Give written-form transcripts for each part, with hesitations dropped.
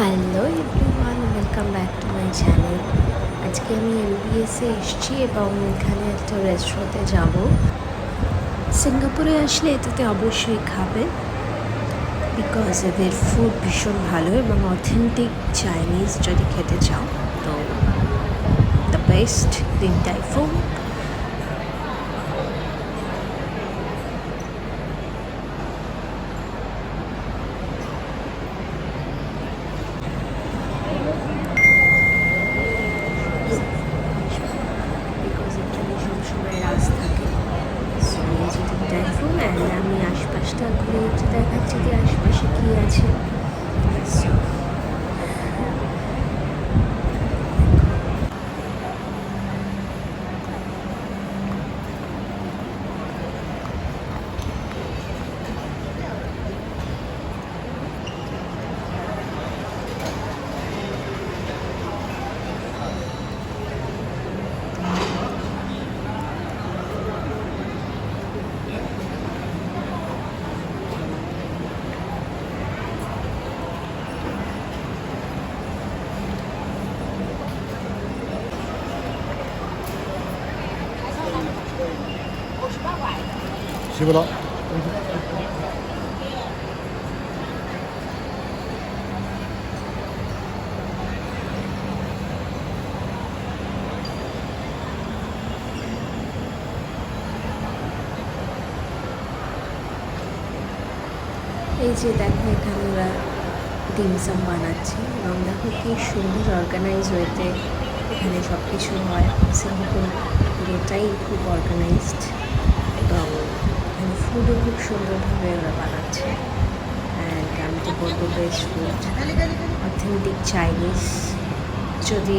Hello everyone, welcome back to my channel. আজকে আমি এমবিএসে এসেছি এবং এখানে একটা রেস্টুরেন্টে যাব। সিঙ্গাপুরে আসলে এটাতে অবশ্যই খাবে, বিকজ এদের ফুড ভীষণ ভালো এবং অথেন্টিক চাইনিজ যদি খেতে চাও তো দ্য বেস্ট দিন টাই ফুড। বিকজ এখানে সবসময় রাস থাকে, সো এই যে টাইফুন অ্যান্ড আমি আশপাশটা ঘুরে একটু দেখাচ্ছি যে আশপাশে কী আছে। So,吃不到。এই যে দেখো এখানে ওরা ডিমসাম বানাচ্ছে এবং দেখো কি সুন্দর অর্গানাইজ ওয়েতে এখানে সব কিছু হয়। সিঙ্গাপুর পুরোটাই খুব অর্গানাইজড এবং এখানে ফুডও খুব সুন্দরভাবে ওরা বানাচ্ছে। অ্যান্ড আমি তো বলবো বেস্ট ফুড, অথেন্টিক চাইনিজ। যদি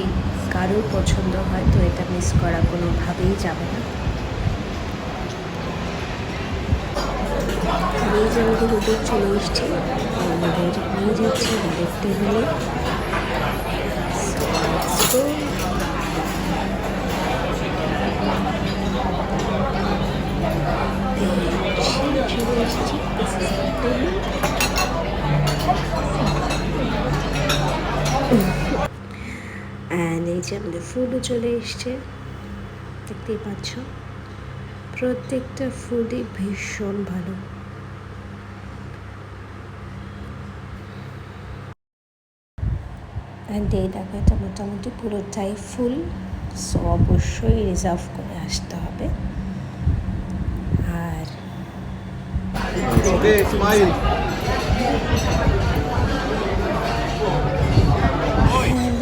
কারোর পছন্দ হয় তো এটা মিস করা কোনোভাবেই যাবে না। এই যে আমাদের উপর চলে এসছি, আমাদের নিয়ে যাচ্ছি আমাদের টেবিলে। চলে এসছি, অ্যান্ড এই যে আমাদের ফুডও চলে এসছে, দেখতেই পাচ্ছ। প্রত্যেকটা ফুডই ভীষণ ভালো। অ্যান্ড এই জায়গাটা মোটামুটি পুরোটাই ফুল, সো অবশ্যই রিজার্ভ করে আসতে হবে। আর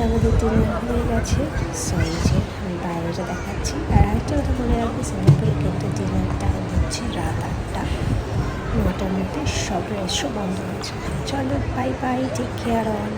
আমাদের ডিনার হয়ে গেছে, সো এই যে আমি বাইরেটা দেখাচ্ছি। আর একটা কথা মনে রাখবো, সিঙ্গাপুরে কিন্তু ডিনার টাইম হচ্ছে রাত 8টা, 9টার মধ্যে সব রেস্টুরেন্ট বন্ধ হয়েছে। চলো, bye bye, take care all.